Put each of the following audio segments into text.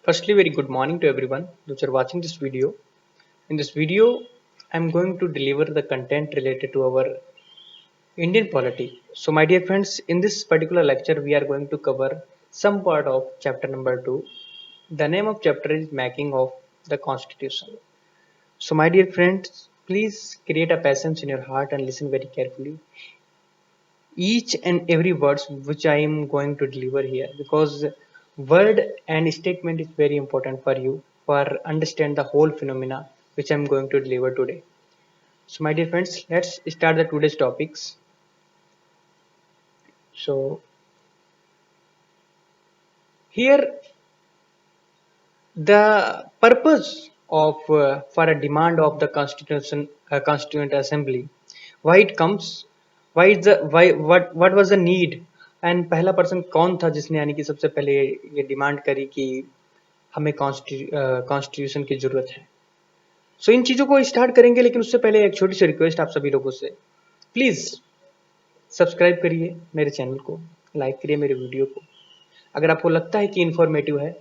Firstly, very good morning to everyone those are watching this video. In this video, I'm going to deliver the content related to our Indian polity. So, my dear friends, in this particular lecture, we are going to cover some part of chapter number 2. The name of chapter is Making of the Constitution. So, my dear friends, please create a patience in your heart and listen very carefully. Each and every words which I am going to deliver here because word and statement is very important for you for understand the whole phenomena which I am going to deliver today. So my dear friends, let's start the today's topics. So here the purpose of for a demand of the constitution constituent assembly, why it comes, why is the why what was the need, and पहला person कौन था जिसने यानी कि सबसे पहले ये demand करी कि हमें कॉन्स्टिट्यूशन की जरूरत है. सो इन चीजों को स्टार्ट करेंगे लेकिन उससे पहले एक छोटी सी रिक्वेस्ट आप सभी लोगों से, प्लीज सब्सक्राइब करिए मेरे चैनल को, लाइक करिए मेरे वीडियो को. अगर आपको लगता है कि इन्फॉर्मेटिव है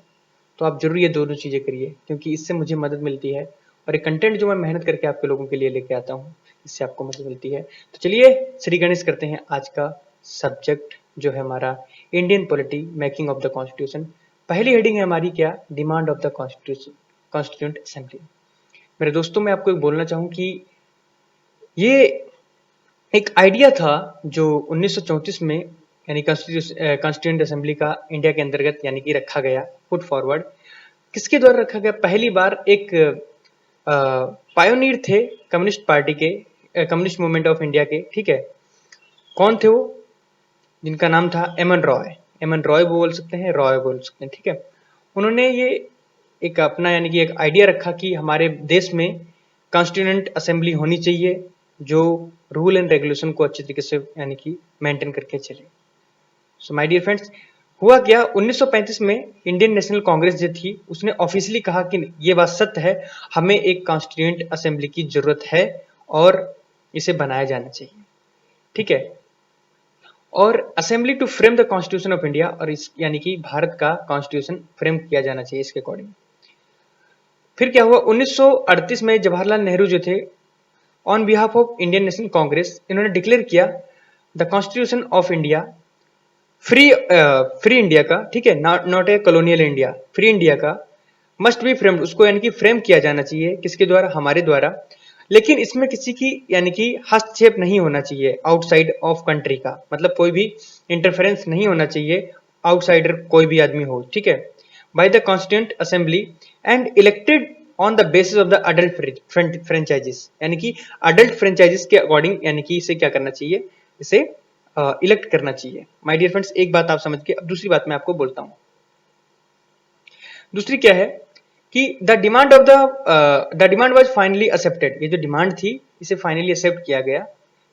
तो आप जरूर ये दोनों चीज़ें करिए क्योंकि इससे मुझे मदद मिलती है और एक कंटेंट जो मैं मेहनत करके आपके लोगों के लिए लेके आता हूँ इससे आपको मदद मिलती है. तो चलिए श्री गणेश करते हैं. आज का सब्जेक्ट जो है हमारा Indian polity, making of the constitution. पहली हेडिंग है हमारी क्या, demand of the constitution constituent assembly. मेरे दोस्तों मैं आपको एक बोलना चाहूँ कि ये एक आइडिया था जो 1934 में यानी कॉन्स्टिट्यूंट असेंबली का इंडिया के अंतर्गत यानी कि रखा गया, पुट फॉरवर्ड. किसके द्वारा रखा गया? पहली बार एक पायोनियर थे कम्युनिस्ट पार्टी के, कम्युनिस्ट मूवमेंट ऑफ इंडिया के. ठीक है, कौन थे वो? जिनका नाम था एमन रॉय. एमन रॉय बोल सकते हैं, रॉय बोल सकते हैं. ठीक है, उन्होंने ये एक अपना यानी कि एक आइडिया रखा कि हमारे देश में कॉन्स्टिट्यूएंट असेंबली होनी चाहिए जो रूल एंड रेगुलेशन को अच्छे तरीके से यानी कि मेंटेन करके चले. सो माय डियर फ्रेंड्स, हुआ क्या, 1935 में इंडियन नेशनल कांग्रेस जो थी उसने ऑफिशियली कहा कि ये बात सत्य है, हमें एक कॉन्स्टिट्यूएंट असेंबली की जरूरत है और इसे बनाया जाना चाहिए. ठीक है, और assembly to frame the constitution of India, और इस यानी कि भारत का कॉन्स्टिट्यूशन फ्रेम किया जाना चाहिए इसके अकॉर्डिंग. फिर क्या हुआ, 1938 में जवाहरलाल नेहरू जो थे on behalf of Indian national Congress इन्होंने डिक्लेयर किया the constitution of India free, free India का. ठीक है, not a colonial India, free India का मस्ट बी फ्रेम्ड, उसको यानी कि फ्रेम किया जाना चाहिए. किसके द्वारा? हमारे द्वारा. लेकिन इसमें किसी की यानी कि हस्तक्षेप नहीं होना चाहिए आउटसाइड ऑफ कंट्री का, मतलब कोई भी इंटरफेरेंस नहीं होना चाहिए, आउटसाइडर कोई भी आदमी हो. ठीक है, by the constituent assembly and elected on the basis of the adult franchises, यानी कि अडल्ट फ्रेंचाइजेस के अकॉर्डिंग यानी कि इसे क्या करना चाहिए, इसे इलेक्ट करना चाहिए. माय डियर फ्रेंड्स, एक बात आप समझ के, अब दूसरी बात मैं आपको बोलता हूं. दूसरी क्या है कि the demand was finally accepted. ये जो डिमांड थी इसे फाइनली एक्सेप्ट किया गया.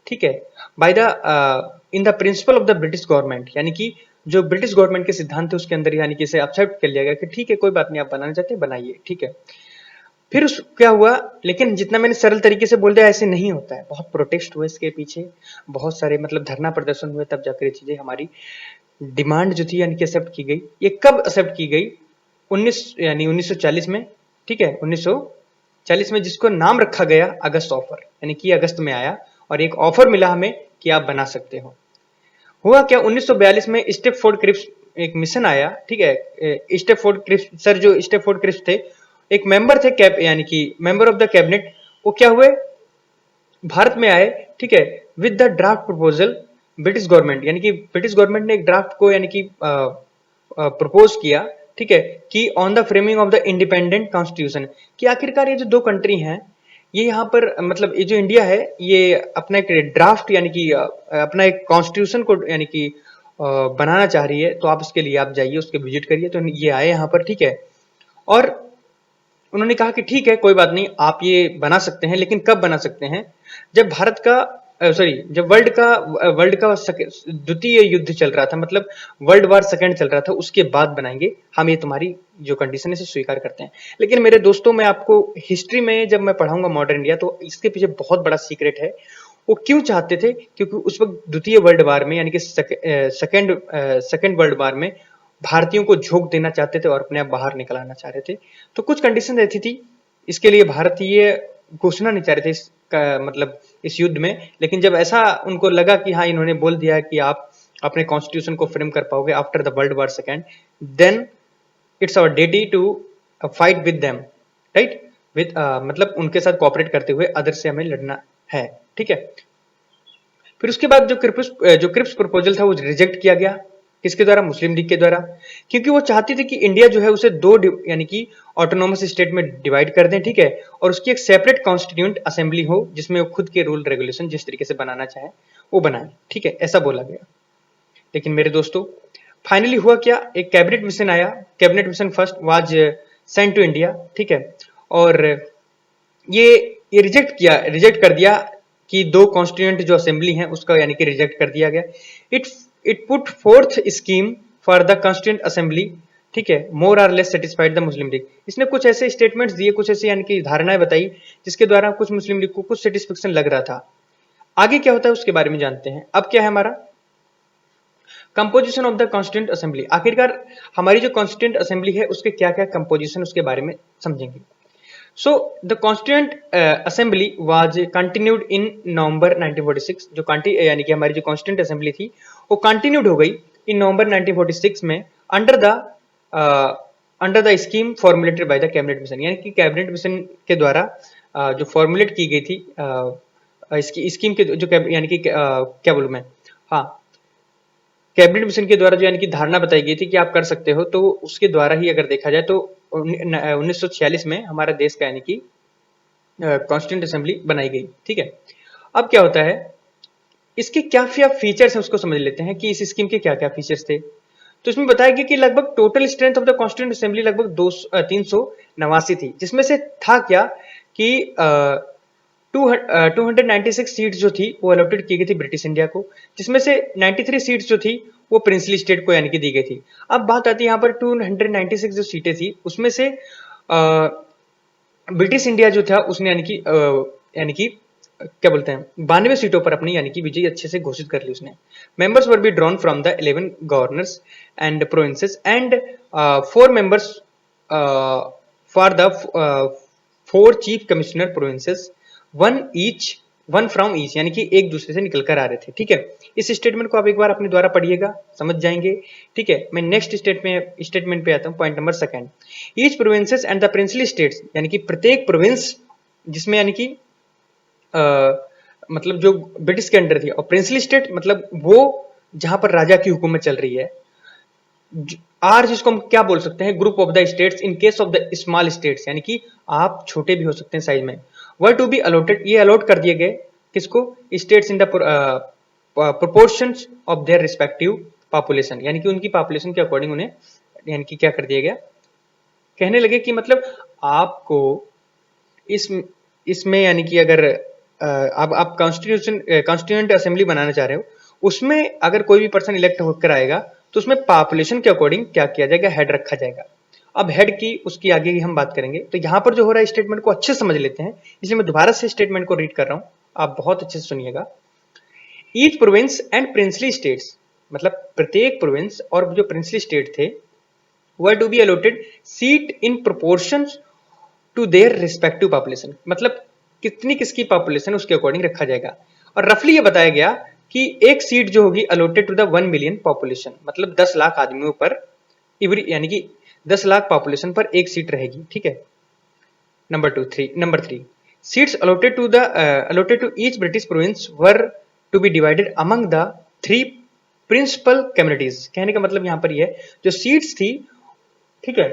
ठीक है, by the in the principle of the British government, यानी कि जो ब्रिटिश गवर्नमेंट के सिद्धांत थे उसके अंदर यानी कि इसे एक्सेप्ट कर लिया गया कि ठीक है कोई बात नहीं, आप बनाना चाहते हैं बनाइए. ठीक है, फिर क्या हुआ, लेकिन जितना मैंने सरल तरीके से बोल दिया ऐसे नहीं होता है, बहुत प्रोटेस्ट हुए इसके पीछे, बहुत सारे मतलब धरना प्रदर्शन हुए, तब जाकर ये चीजें हमारी डिमांड जो थी यानी कि एक्सेप्ट की गई. ये कब एक्सेप्ट की गई? 1940 में. ठीक है, 1940 में, जिसको नाम रखा गया अगस्त ऑफर, यानी कि अगस्त में आया और एक ऑफर मिला हमें कि आप बना सकते हो. हुआ क्या, 1942 में स्टेपफोर्ड क्रिप्स एक मिशन आया. ठीक है, स्टेपफोर्ड क्रिप्स सर, जो स्टेपफोर्ड क्रिप्स थे एक मेंबर थे कैब यानी कि मेंबर ऑफ द कैबिनेट, वो क्या हुए, भारत में आए. ठीक है, with the draft proposal British government, यानी कि ब्रिटिश गवर्नमेंट ने एक ड्राफ्ट को यानी कि प्रपोज किया. ठीक है, कि on the framing of the independent constitution, कि आखिरकार ये जो दो कंट्री हैं ये यहाँ पर मतलब ये जो इंडिया है ये अपना एक ड्राफ्ट यानी कि अपना एक कॉन्स्टिट्यूशन को यानी कि बनाना चाह रही है, तो आप इसके लिए आप जाइए, उसके विजिट करिए. तो ये आए यहाँ पर. ठीक है, और उन्होंने कहा कि ठीक है कोई बात नहीं, आप ये बना सकते हैं, लेकिन कब बना सकते हैं? जब भारत का जब वर्ल्ड का द्वितीय युद्ध चल रहा था, मतलब वर्ल्ड वार सेकेंड चल रहा था, उसके बाद बनाएंगे हम, ये तुम्हारी जो कंडीशन है इसे स्वीकार करते हैं. लेकिन मेरे दोस्तों, मैं आपको हिस्ट्री में जब मैं पढ़ाऊंगा मॉडर्न इंडिया, तो इसके पीछे बहुत बड़ा सीक्रेट है. वो क्यों चाहते थे? क्योंकि उस वक्त द्वितीय वर्ल्ड वार में यानी कि सेकेंड वर्ल्ड वार में भारतीयों को झोंक देना चाहते थे और अपने आप बाहर निकलाना चाह रहे थे। तो कुछ कंडीशन ऐसी थी, इसके लिए भारतीय घोषणा नहीं चाह रहे थे मतलब इस युद्ध में, लेकिन जब ऐसा उनको लगा कि हाँ इन्होंने बोल दिया कि आप अपने कॉन्स्टिट्यूशन को फ्रेम कर पाओगे after the world war second, then it's our duty to fight with them, right, with मतलब उनके साथ कोऑपरेट करते हुए अदर से हमें लड़ना है, ठीक है। फिर उसके बाद जो क्रिप्स प्रपोजल था वो रिजेक्ट किया गया, किसके द्वारा, मुस्लिम लीग के द्वारा, क्योंकि वो चाहती थी कि इंडिया जो है उसे दो यानी कि ऑटोनोमस स्टेट में डिवाइड कर दें, ठीक है, और उसकी एक सेपरेट कॉन्स्टिट्यूंट असेंबली हो जिसमें वो खुद के रूल रेगुलेशन जिस तरीके से बनाना चाहे वो बनाए, ठीक है, ऐसा बोला गया। लेकिन मेरे दोस्तों फाइनली हुआ क्या, एक कैबिनेट मिशन आया, cabinet mission first was sent to India, ठीक है, और ये रिजेक्ट कर दिया कि दो कॉन्स्टिट्यूएंट जो असेंबली है उसका यानी कि रिजेक्ट कर दिया गया। It it put forth scheme for the constituent assembly, ठीक है, more or less satisfied the Muslim League. इसने कुछ ऐसे स्टेटमेंट्स दिए, कुछ ऐसे यानी कि धारणाएं बताई जिसके द्वारा कुछ मुस्लिम लीग को कुछ सेटिस्फेक्शन लग रहा था। आगे क्या होता है उसके बारे में जानते हैं। अब क्या है हमारा composition of the constituent assembly, आखिरकार हमारी जो कॉन्स्टिट्यूएंट असेंबली है उसके क्या क्या कंपोजिशन उसके बारे में समझेंगे। So the Constituent Assembly was continued in November 1946। जो यानी कि हमारी जो Constituent Assembly थी वो कंटिन्यूड हो गई इन नवंबर 1946 में under the scheme formulated by the cabinet mission, यानी कि कैबिनेट मिशन के द्वारा जो फॉर्मुलेट की गई थी इसकी स्कीम के जो यानी कि क्या बोलूं मैं, हाँ कैबिनेट मिशन के द्वारा जो यानी कि धारणा बताई गई थी कि आप कर सकते हो, तो उसके द्वारा ही अगर देखा जाए तो 1946 में हमारा देश का यानी कि कॉन्स्टिट्यूंट असेंबली बनाई गई, ठीक है। अब क्या होता है, इसके क्या क्या फीचर्स हैं उसको समझ लेते हैं कि इस स्कीम के क्या क्या फीचर्स थे। तो इसमें बताया गया कि लगभग total strength of the constituent assembly लगभग 389 थी, जिसमें से था क्या कि 296 सीट्स जो थी वो अलॉटेड की गई थी ब्रिटिश इंडिया को, जिसमें से 93 सीट्स जो थी वो प्रिंसली स्टेट को यानी कि दी गई थी। अब बात आती है यहाँ पर 296 जो सीटें थी उसमें से ब्रिटिश इंडिया जो था उसने यानी कि क्या बोलते हैं 92 सीटों पर अपनी यानी कि विजय अच्छे से घोषित कर ली उसने। Members were be drawn from the 11 governors and provinces and 4 members for the 4 chief commissioner provinces, one from each, यानी कि एक दूसरे से निकल कर आ रहे थे, ठीक है। इस स्टेटमेंट को आप एक बार अपने द्वारा पढ़िएगा, समझ जाएंगे, ठीक है। मैं नेक्स्ट स्टेटमेंट पे आता हूं, point number second. Each provinces and the princely states, यानी कि प्रत्येक प्रोविंस जिसमें यानी कि मतलब जो ब्रिटिश के अंडर थी, और प्रिंसली स्टेट मतलब वो जहां पर राजा की हुकूमत चल रही है, आर जिसको हम क्या बोल सकते हैं, group of the states in case of the small states, यानी कि आप छोटे भी हो सकते हैं साइज में, वर टू बी अलॉटेड, ये अलॉट कर दिए गए किसको, states in the proportions of their respective population, यानी कि उनकी पॉपुलेशन के अकॉर्डिंग उन्हें यानी कि क्या कर दिया गया, कहने लगे कि मतलब आपको इसमें यानी कि अगर आप कॉन्स्टिट्यूएंट असेंबली बनाना चाह रहे हो, उसमें अगर कोई भी पर्सन इलेक्ट होकर आएगा तो उसमें पॉपुलेशन के अकॉर्डिंग क्या किया जाएगा, हेड रखा जाएगा। अब हेड की उसकी आगे की हम बात करेंगे। तो यहां पर जो हो रहा है स्टेटमेंट को अच्छे से समझ लेते हैं, इसलिए मैं दोबारा से स्टेटमेंट को रीड कर रहा हूं, आप बहुत अच्छे से सुनिएगा। Each province and princely states, मतलब प्रत्येक प्रोविंस और जो प्रिंसली स्टेट थे, were to be allotted seat in proportion to their respective population, मतलब कितनी किसकी पॉपुलेशन उसके अकॉर्डिंग रखा जाएगा। और रफली ये बताया गया कि एक सीट जो होगी allotted to the 1 million population, मतलब 10 लाख आदमियों पर यानी कि 10 लाख पॉपुलेशन पर एक सीट रहेगी, ठीक है। Number 3 seats allotted to each British province were to be divided among the 3 principal communities. कहने का मतलब यहां पर ये जो सीट्स थी, ठीक है,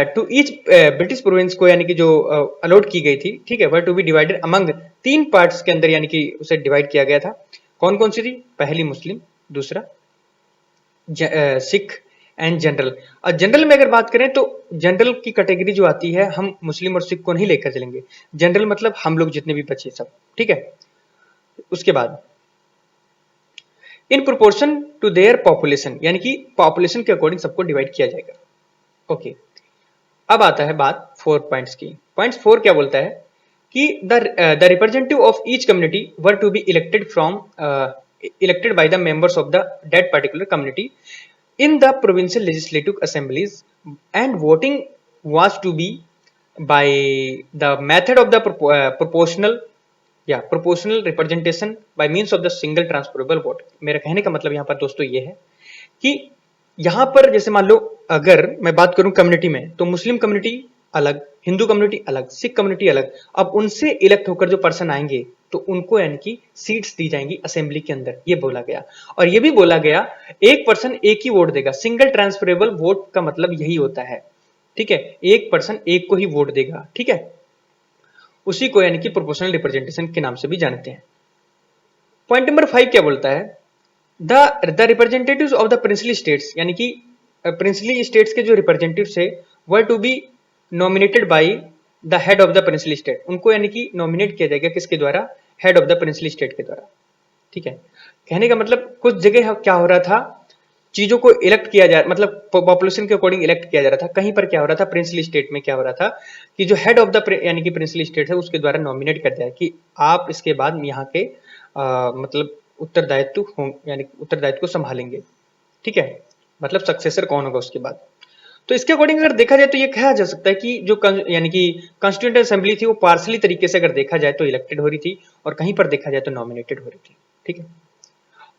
टू ईच ब्रिटिश प्रोविंस को यानी कि जो अलॉट की गई थी, ठीक है, were to be divided among 3 parts के अंदर यानी कि उसे डिवाइड किया गया था। कौन कौन सी थी, पहली मुस्लिम, दूसरा सिख एंड जनरल। और जनरल में अगर बात करें तो जनरल की कैटेगरी जो आती है, हम मुस्लिम और सिख को नहीं लेकर चलेंगे, जनरल मतलब हम लोग जितने भी बचे सब, ठीक है। उसके बाद in proportion to their population, यानी कि पॉपुलेशन के अकॉर्डिंग सबको डिवाइड किया जाएगा, ओके। अब आता है बात 4 पॉइंट्स की। पॉइंट 4 क्या बोलता है कि the representative of each community were to be elected by the members of the that particular community in the provincial legislative assemblies, and voting was to be by the method of the proportional representation by means of the single transferable vote। मेरा कहने का मतलब यहाँ पर दोस्तों ये है कि यहाँ पर जैसे मान लो अगर मैं बात करूं कम्युनिटी में, तो मुस्लिम कम्युनिटी अलग, हिंदू कम्युनिटी अलग, सिख कम्युनिटी अलग। अब उनसे इलेक्ट होकर जो पर्सन आएंगे तो उनको यानी कि सीट्स दी जाएंगी असेंबली के अंदर, ये बोला गया। और ये भी बोला गया एक पर्सन एक ही वोट देगा, सिंगल ट्रांसफरेबल वोट का मतलब यही होता है, ठीक है, एक पर्सन एक को ही वोट देगा, ठीक है, उसी को यानी कि प्रोपोर्शनल रिप्रेजेंटेशन के नाम से भी जानते हैं। पॉइंट नंबर 5 क्या बोलता है, the representatives of the princely states, यानी कि प्रिंसली स्टेट्स के जो रिप्रेजेंटेटिव्स है were to be nominated by the head of the princely state, उनको यानी कि नॉमिनेट किया जाएगा किसके द्वारा, head of the princely state के द्वारा, ठीक है। कहने का मतलब कुछ जगह क्या हो रहा था, चीजों को इलेक्ट किया जा, मतलब पॉपुलेशन के अकॉर्डिंग इलेक्ट किया जा रहा था। कहीं पर क्या हो रहा था, प्रिंसली स्टेट में क्या हो रहा था कि जो हेड ऑफ द यानी कि प्रिंसली स्टेट है उसके द्वारा नॉमिनेट कर दिया कि आप इसके बाद यहाँ के मतलब उत्तरदायित्व यानी उत्तरदायित्व को संभालेंगे, ठीक है, मतलब सक्सेसर कौन होगा उसके बाद। तो इसके अकॉर्डिंग अगर देखा जाए तो ये कहा जा सकता है कि जो यानी कि कॉन्स्टिट्यूएंट असेंबली थी वो पार्सली तरीके से अगर देखा जाए तो इलेक्टेड हो रही थी, और कहीं पर देखा जाए तो नॉमिनेटेड हो रही थी, ठीक है।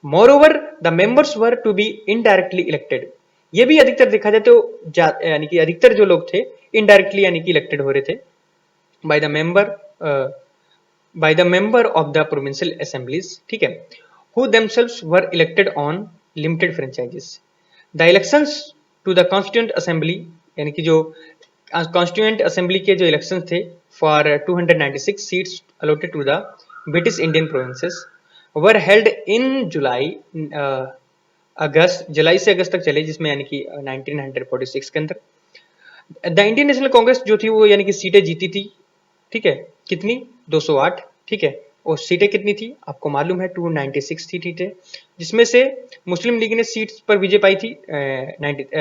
Moreover the members were to be indirectly elected, ये भी अधिकतर देखा जाए तो यानी कि अधिकतर जो लोग थे इनडायरेक्टली यानी कि इलेक्टेड हो रहे थे by the member of the provincial assemblies, ठीक है, who themselves were elected on limited franchises. The elections to the constituent assembly, यानी कि जो कॉन्स्टिट्यूएंट असेंबली के जो इलेक्शंस थे for 296 seats allotted to the British Indian provinces were held in July से अगस्त तक चले, जिसमें यानी कि 1946 के अंदर द इंडियन नेशनल कांग्रेस जो थी वो यानी कि सीटें जीती थी, ठीक है, कितनी 208, ठीक है, और सीटें कितनी थी आपको मालूम है 296 थी सीटें, जिसमें से मुस्लिम लीग ने सीट्स पर विजय पाई थी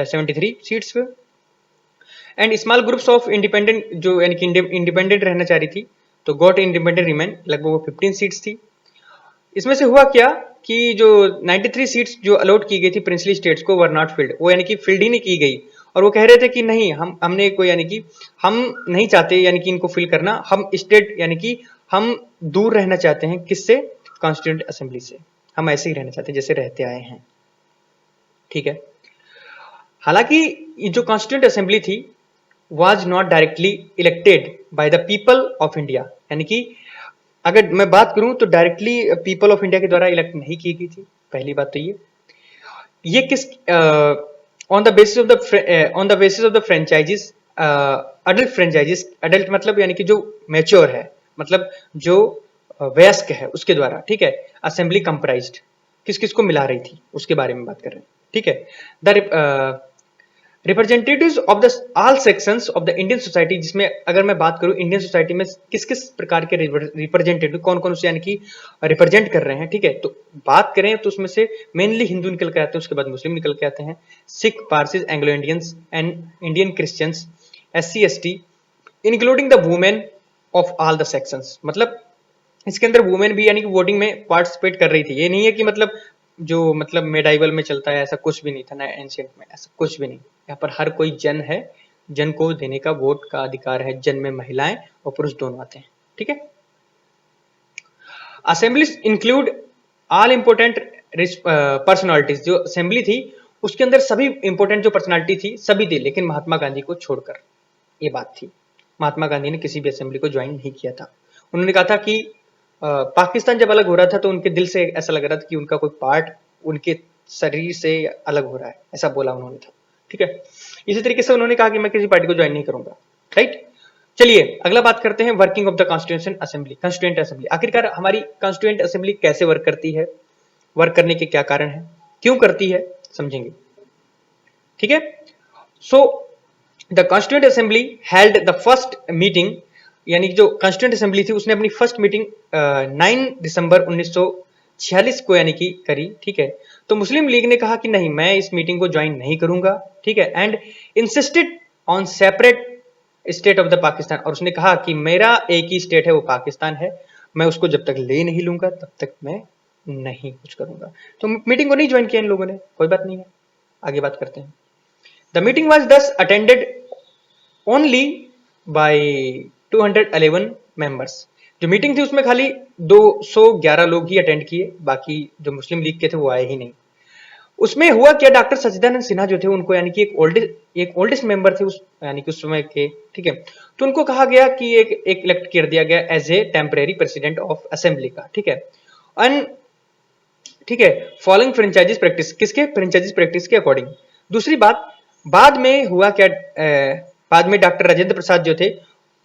73 सीट्स पे, and small groups of independent जो यानी कि इंडिपेंडेंट रहना चाह रही थी तो गॉट इंडिपेंडेंट रिमेन, लगभग 15 सीट्स थी। इसमें से हुआ क्या कि जो 93 सीट्स जो अलॉट की गई थी प्रिंसली स्टेट्स को वर नॉट फिल्ड, वो यानी कि फिल्ड ही नहीं की गई, और वो कह रहे थे कि नहीं हमने कोई यानी कि हम नहीं चाहते यानी कि इनको फिल करना, हम स्टेट यानी कि हम दूर रहना चाहते हैं किससे, कॉन्स्टिट्यूएंट असेंबली से, हम ऐसे ही रहना चाहते हैं जैसे रहते आए हैं, ठीक है। हालांकि ये जो कॉन्स्टिट्यूएंट असेंबली थी was not directly elected by the people of India, यानी कि अगर मैं बात करूं तो डायरेक्टली पीपल ऑफ इंडिया के द्वारा इलेक्ट नहीं की गई थी, पहली बात तो ये किस on the basis of the franchises, adult franchises, adult मतलब यानी कि जो मैच्योर है, मतलब जो वयस्क है उसके द्वारा, ठीक है, असेंबली कंप्राइज्ड किस किस को मिला रही थी उसके बारे में बात कर रहे हैं, ठीक है। The representatives of the all sections of the Indian society, जिसमें अगर मैं बात करूं इंडियन सोसाइटी में किस किस प्रकार के रिप्रेजेंटेटिव कौन कौन उसे यानी कि रिप्रेजेंट कर रहे हैं, ठीक है, तो बात करें तो उसमें से मेनली हिंदू निकल के आते हैं, उसके बाद मुस्लिम निकल के आते हैं, Sikh, Parsis, Anglo Indians and Indian Christians, SC ST including the women of all the sections, मतलब इसके अंदर वुमेन भी यानी कि वोटिंग में पार्टिसिपेट कर रही थी। ये नहीं है कि मतलब जो मतलब मेडाइवल में चलता है ऐसा कुछ भी नहीं था ना, एंशिएंट में ऐसा कुछ भी नहीं, यहाँ पर हर कोई जन है, जन को देने का वोट का अधिकार है, जन में महिलाएं और पुरुष दोनों आते हैं, ठीक है। Assemblies include all important personalities, जो असेंबली थी उसके अंदर सभी इंपोर्टेंट जो पर्सनालिटी थी सभी थी, लेकिन महात्मा गांधी को छोड़कर, ये बात थी। महात्मा गांधी ने किसी भी असेंबली को ज्वाइन नहीं किया था। उन्होंने कहा था कि पाकिस्तान जब अलग हो रहा था तो उनके दिल से ऐसा लग रहा था कि उनका कोई पार्ट उनके शरीर से अलग हो रहा है, ऐसा बोला उन्होंने था, ठीक है। इसी तरीके से उन्होंने कहा कि मैं किसी पार्टी को ज्वाइन नहीं करूंगा, राइट। चलिए अगला बात करते हैं working of the constitution assembly, constituent assembly. आखिरकार हमारी कॉन्स्टिट्यूएंट असेंबली कैसे वर्क करती है, वर्क करने के क्या कारण है, क्यों करती है, समझेंगे, ठीक है। So the constituent assembly held the first meeting, यानी जो कॉन्स्टिट्यूएंट असेंबली थी उसने अपनी फर्स्ट मीटिंग 9 दिसंबर 1946 को यानी कि करी, ठीक है। तो मुस्लिम लीग ने कहा कि नहीं मैं इस मीटिंग को ज्वाइन नहीं करूंगा, ठीक है, and insisted on separate state of the Pakistan, और उसने कहा कि मेरा एक ही स्टेट है वो पाकिस्तान है, मैं उसको जब तक ले नहीं लूंगा तब तक मैं नहीं कुछ करूंगा। तो मीटिंग को नहीं ज्वाइन किया इन लोगों ने, कोई बात नहीं है, आगे बात करते हैं। द मीटिंग वॉज दस अटेंडेड ओनली बाय 211 मेंबर्स। जो मीटिंग थी उसमें खाली 211 लोग ही अटेंड किए, बाकी जो मुस्लिम लीग के थे वो आए ही नहीं। उसमें हुआ क्या, डॉक्टर सच्चिदानंद सिन्हा जो थे उनको, यानी कि एक ओल्डेस्ट मेंबर थे उस, यानी कि उस समय के, ठीक है, तो उनको कहा गया कि एक इलेक्ट कर दिया गया as a temporary president of assembly का, ठीक है। एंड ठीक है, फॉलोइंग फ्रेंचाइजीज प्रैक्टिस, किसके फ्रेंचाइजीज प्रैक्टिस के अकॉर्डिंग। दूसरी बात, बाद में हुआ क्या, बाद में डॉक्टर राजेंद्र प्रसाद जो थे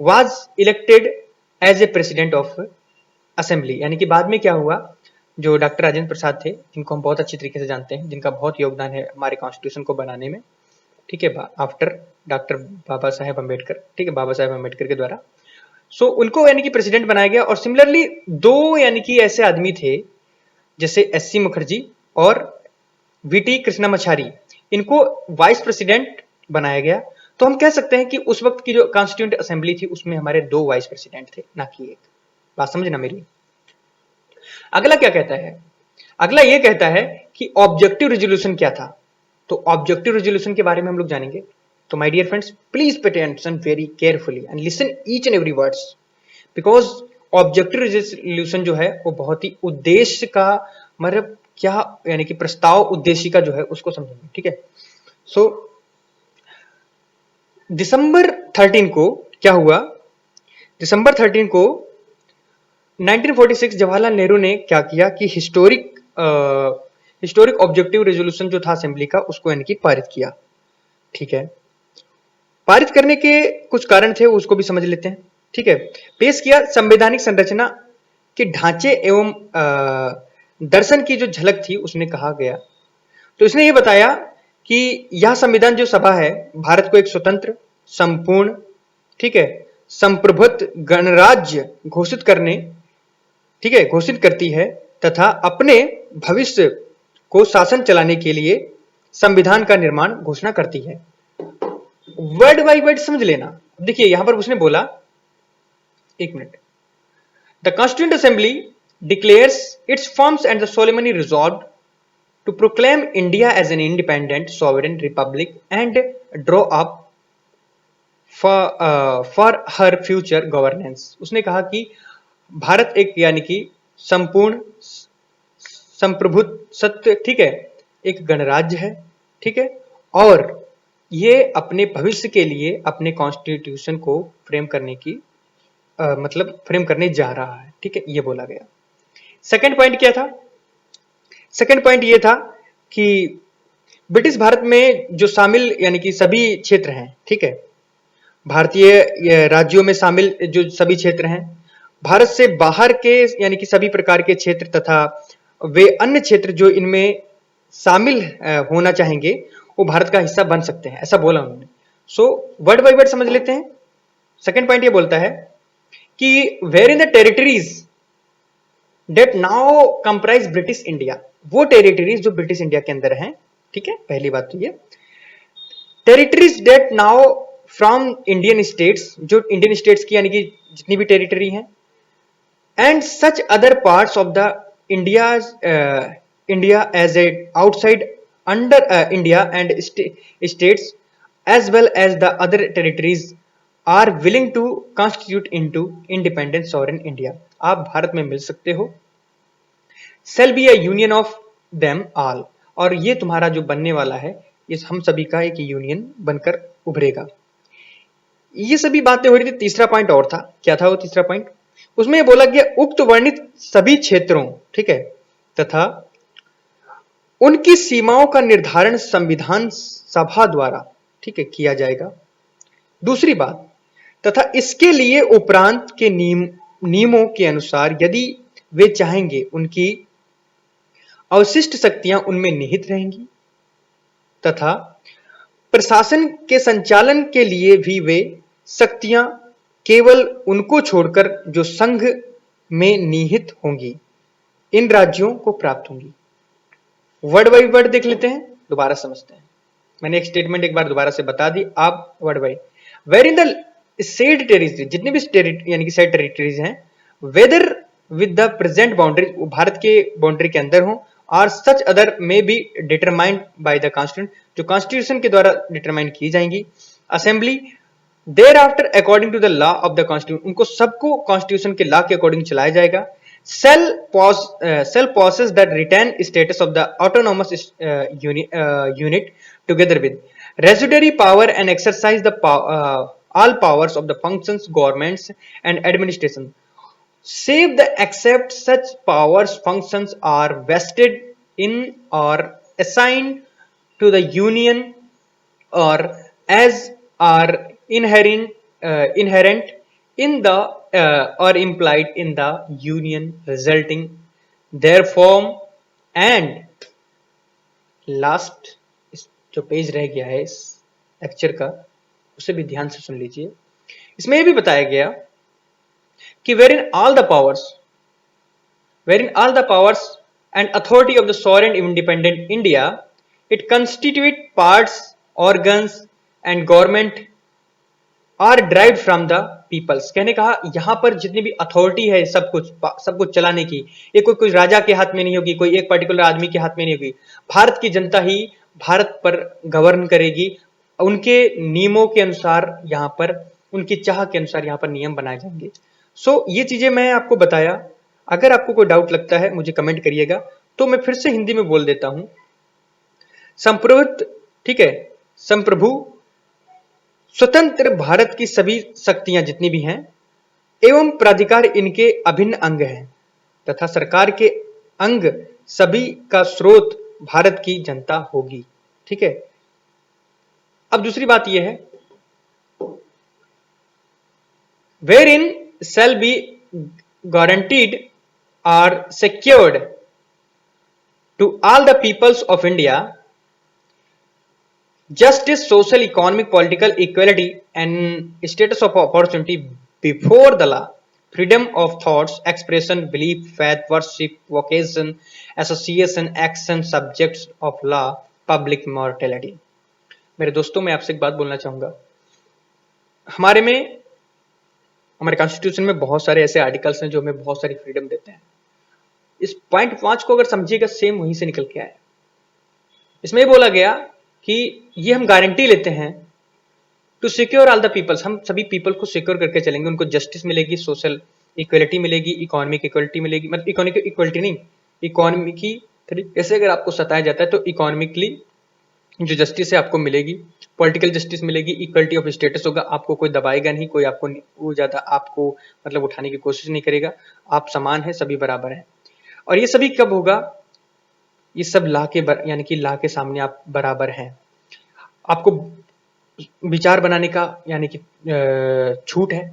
was elected as a president of assembly, यानी कि बाद में क्या हुआ, जो डॉक्टर राजेंद्र प्रसाद थे, जिनको हम बहुत अच्छी तरीके से जानते हैं, जिनका बहुत योगदान है हमारे कॉन्स्टिट्यूशन को बनाने में, ठीक है, आफ्टर डॉक्टर बाबा साहेब अम्बेडकर, ठीक है, बाबा साहेब अम्बेडकर के द्वारा। सो उनको यानी कि प्रेसिडेंट बनाया गया। और सिमिलरली दो यानी कि ऐसे आदमी थे जैसे एससी मुखर्जी और वीटी कृष्णामाचारी, इनको वाइस प्रेसिडेंट बनाया गया। तो हम कह सकते हैं कि उस वक्त की जो कॉन्स्टिट्यूंट असेंबली थी उसमें हमारे 2 वाइस प्रेसिडेंट थे, ना कि एक। बात समझना मेरी। अगला क्या कहता है, अगला ये कहता है कि ऑब्जेक्टिव रेजोल्यूशन क्या था। तो ऑब्जेक्टिव रेजोल्यूशन के बारे में हम लोग जानेंगे। तो my dear friends, please pay attention very carefully and listen each and every words, because objective resolution जो है वो बहुत ही उद्देश्य का, मतलब क्या, यानी कि प्रस्ताव उद्देश्य का जो है उसको समझेंगे, ठीक है। सो दिसंबर 13 को क्या हुआ, दिसंबर 13 को 1946 जवाहरलाल नेहरू ने क्या किया कि हिस्टोरिक ऑब्जेक्टिव रेजोल्यूशन जो था असेंबली का, उसको यानी कि पारित किया, ठीक है। पारित करने के कुछ कारण थे, उसको भी समझ लेते हैं, ठीक है। पेश किया संवैधानिक संरचना के ढांचे एवं दर्शन की जो झलक थी उसने कहा गया। तो इसने ये बताया कि यह संविधान जो सभा है भारत को एक स्वतंत्र, संपूर्ण, ठीक है, संप्रभुत्व गणराज्य घोषित करने, ठीक है, घोषित करती है तथा अपने भविष्य को शासन चलाने के लिए संविधान का निर्माण घोषणा करती है। वर्ड बाय वर्ड समझ लेना। देखिए यहां पर उसने बोला, एक minute, the constituent assembly declares it's forms and the solemnly resolved to proclaim India as an independent sovereign republic and draw up for her future governance। उसने कहा कि भारत एक यानी कि संपूर्ण संप्रभुत्व सत्य, ठीक है, एक गणराज्य है, ठीक है, और ये अपने भविष्य के लिए अपने कॉन्स्टिट्यूशन को फ्रेम करने की मतलब फ्रेम करने जा रहा है, ठीक है, ये बोला गया। सेकंड पॉइंट क्या था, सेकंड पॉइंट ये था कि ब्रिटिश भारत में जो शामिल यानी कि सभी क्षेत्र हैं, ठीक है, भारतीय राज्यों में शामिल जो सभी क्षेत्र हैं, भारत से बाहर के यानी कि सभी प्रकार के क्षेत्र तथा वे अन्य क्षेत्र जो इनमें शामिल होना चाहेंगे वो भारत का हिस्सा बन सकते हैं, ऐसा बोला उन्होंने। सो वर्ड बाय वर्ड समझ लेते हैं। सेकंड पॉइंट ये बोलता है कि wherein the territories that now comprise British India, वो टेरिटरीज जो ब्रिटिश इंडिया के अंदर हैं, ठीक है, पहली बात तो ये territories that now from Indian states, जो इंडियन स्टेट्स की यानी कि जितनी भी टेरिटरी हैं, and such other parts of the India as a outside under India and states as well as the other territories are willing to constitute into independent sovereign India. आप भारत में मिल सकते हो, shall be a union of them all, और ये तुम्हारा जो बनने वाला है ये हम सभी का एक यूनियन बनकर उभरेगा। ये सभी बातें हो रही थी। तीसरा पॉइंट और था, क्या था वो तीसरा पॉइंट, उसमें ये बोला गया उक्त वर्णित सभी क्षेत्रों, ठीक है, तथा उनकी सीमाओं का निर्धारण संविधान सभा द्वारा, ठीक है, किया जाएगा। दूसरी बात, तथा इसके लिए उपरांत के नियमों के अनुसार यदि वे चाहेंगे उनकी अवशिष्ट शक्तियां उनमें निहित रहेंगी तथा प्रशासन के संचालन के लिए भी वे शक्तियां केवल उनको छोड़कर जो संघ में निहित होंगी इन राज्यों को प्राप्त होंगी। वर्ड बाय वर्ड देख लेते हैं, दोबारा समझते हैं। मैंने एक स्टेटमेंट एक बार दोबारा से बता दी, आप word by wherein the said territory, जितने भी यानी कि सेड टेरिटरीज हैं, whether with the present boundary, Bharat के बाउंड्री के अंदर हो और सच अदर में be determined by the constitution, जो कॉन्स्टिट्यूशन के द्वारा डिटरमाइन की जाएंगी। Assembly thereafter according to the law of the constitution, उनको सबको कॉन्स्टिट्यूशन के लॉ के अकॉर्डिंग चलाया जाएगा। Shall possess that retain status of the autonomous unit together with residuary power and exercise the all powers of the functions governments and administration save the except such powers functions are vested in or assigned to the union or as are inherent in the or implied in the union resulting their form and last जो page रह गया है इस lecture का उसे भी ध्यान से सुन लीजिए। इसमें यह भी बताया गया कि wherein all the powers and authority of the sovereign independent India, it constitute parts, organs and government are derived from the peoples। कहने कहा यहां पर जितनी भी अथॉरिटी है सब कुछ चलाने की, ये कोई राजा के हाथ में नहीं होगी, कोई एक पर्टिकुलर आदमी के हाथ में नहीं होगी। भारत की जनता ही भारत पर गवर्न करेगी, उनके नियमों के अनुसार यहाँ पर, उनकी चाह के अनुसार यहाँ पर नियम बनाए जाएंगे। ये चीजें मैं आपको बताया। अगर आपको कोई डाउट लगता है मुझे कमेंट करिएगा, तो मैं फिर से हिंदी में बोल देता हूं। संप्रभुत्व, ठीक है, संप्रभु स्वतंत्र भारत की सभी शक्तियां जितनी भी हैं एवं प्राधिकार इनके अभिन्न अंग हैं तथा सरकार के अंग सभी का स्रोत भारत की जनता होगी। ठीक है, अब दूसरी बात यह है wherein shall be guaranteed or secured to all the peoples of India justice, social, economic, political equality and status of opportunity before the law, freedom of thoughts, expression, belief, faith, worship, vocation, association, action, subjects of law, public mortality। मेरे दोस्तों, मैं आपसे एक बात बोलना चाहूंगा। हमारे constitution में बहुत सारे ऐसे आर्टिकल्स हैं जो हमें बहुत सारी फ्रीडम देते हैं। इस पॉइंट 5 को अगर समझिएगा, सेम वहीं से निकल के आया। इसमें बोला गया कि ये हम गारंटी लेते हैं to secure all the peoples, हम सभी पीपल को सिक्योर करके चलेंगे, उनको जस्टिस मिलेगी, सोशल इक्वलिटी मिलेगी, इकोनॉमिक इक्वलिटी मिलेगी, मतलब इकोनॉमिक इक्वलिटी नहीं, इकोनॉमी की तरीके से अगर आपको सताया जाता है तो इकोनॉमिकली जो जस्टिस है आपको मिलेगी, पॉलिटिकल जस्टिस मिलेगी, इक्वलिटी ऑफ स्टेटस होगा, आपको कोई दबाएगा नहीं, कोई आपको वो ज्यादा आपको मतलब उठाने की कोशिश नहीं करेगा, आप समान है, सभी बराबर है। और ये सभी कब होगा? ये सब ला के यानी कि ला के सामने आप बराबर हैं। आपको विचार बनाने का यानी कि छूट है,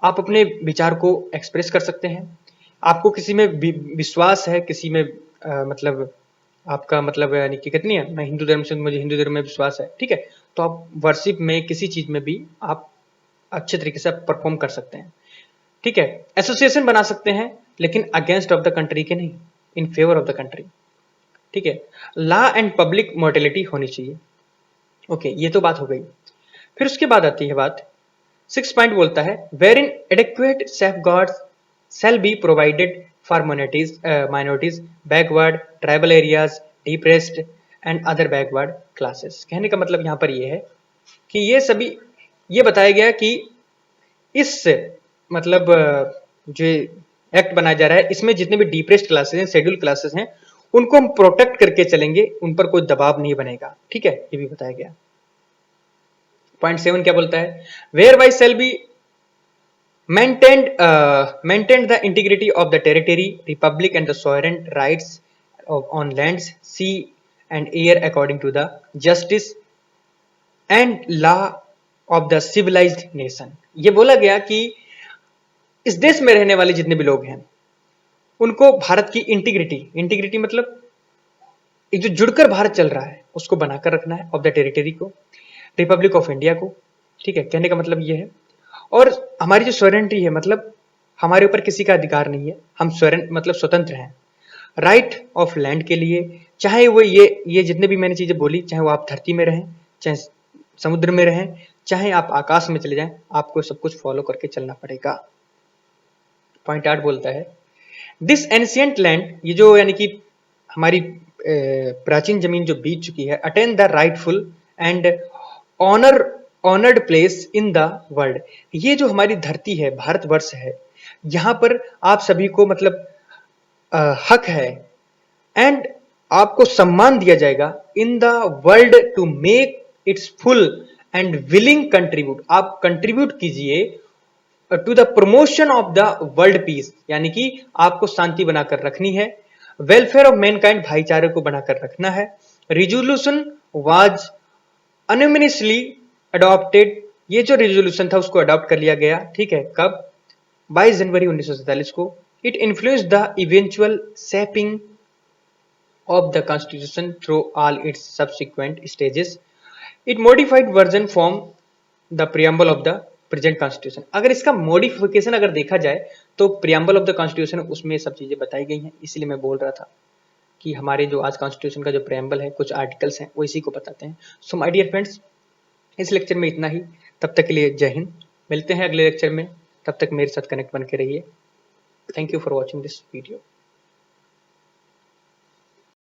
आप अपने विचार को एक्सप्रेस कर सकते हैं। आपको किसी में विश्वास है, किसी में मतलब आपका मतलब यानी कि कितनी है, मैं हिंदू धर्म से, मुझे हिंदू धर्म में विश्वास है, ठीक है, तो आप वर्शिप में किसी चीज में भी आप अच्छे तरीके से परफॉर्म कर सकते हैं। ठीक है, एसोसिएशन बना सकते हैं लेकिन अगेंस्ट ऑफ द कंट्री के नहीं, in favour of the country. ठीक है, लॉ एंड पब्लिक मोर्टेलिटी होनी चाहिए। ओके, ये तो बात हो गई। फिर उसके बाद आती है बात 6 पॉइंट बोलता है wherein adequate safeguards shall be provided for minorities, backward, tribal areas, depressed and other backward classes. कहने का मतलब यहां पर यह है कि ये सभी, ये बताया गया कि इस मतलब जो एक्ट बनाया जा रहा है इसमें जितने भी डिप्रेस्ड क्लासेस हैं, शेड्यूल क्लासेस हैं, उनको हम प्रोटेक्ट करके चलेंगे, उन पर कोई दबाव नहीं बनेगा। ठीक है, ये भी बताया गया। पॉइंट 7 क्या बोलता है? Whereby shall be maintained the integrity of the territory, republic and the sovereign rights on lands, sea and air according to the justice and law of the civilized nation। ये बोला गया कि इस देश में रहने वाले जितने भी लोग हैं उनको भारत की इंटीग्रिटी मतलब एक जो जुड़कर भारत चल रहा है उसको बनाकर रखना है, ऑफ द टेरिटरी को, रिपब्लिक ऑफ इंडिया को। ठीक है, कहने का मतलब ये है। और हमारी जो सॉवरेनिटी है मतलब हमारे ऊपर किसी का अधिकार नहीं है, हम मतलब स्वतंत्र हैं। राइट ऑफ लैंड के लिए, चाहे वो ये जितने भी मैंने चीजें बोली, चाहे वो आप धरती में रहें, चाहे समुद्र में रहें, चाहे आप आकाश में चले जाएं, आपको सब कुछ फॉलो करके चलना पड़ेगा। पॉइंट 8 बोलता है दिस एंशिएंट लैंड, ये जो यानी कि हमारी प्राचीन जमीन जो बीत चुकी है, attain the rightful and honoured place in the world. ये जो हमारी धरती है, भारतवर्ष है, यहाँ पर आप सभी को मतलब हक है एंड आपको सम्मान दिया जाएगा in the world to make its full and willing contribute. आप कंट्रीब्यूट कीजिए to the promotion of the world peace, यानी कि आपको शांति बनाकर रखनी है, वेलफेयर ऑफ मैनकाइंड, भाईचारे को बनाकर रखना है। रिजोल्यूशन वाज अनोनिमसली अडॉप्टेड, ये जो रिजोल्यूशन था उसको अडॉप्ट कर लिया गया, ठीक है, कब? 22 जनवरी 1947 को। It influence the eventual shaping of the constitution through all its subsequent stages. It modified version from the preamble of the present constitution। अगर इसका मॉडिफिकेशन अगर देखा जाए तो प्रियम्बल ऑफ द कॉन्स्टिट्यूशन, उसमें सब चीजें बताई गई हैं, इसलिए मैं बोल रहा था कि हमारे जो आज कॉन्स्टिट्यूशन का जो प्रियम्बल है, कुछ आर्टिकल्स हैं, वो इसी को बताते हैं। सो माय डियर फ्रेंड्स, इस लेक्चर में इतना ही। तब तक के लिए जय हिंद, मिलते हैं अगले लेक्चर में, तब तक मेरे साथ कनेक्ट बन के रहिए। Thank you for watching this video.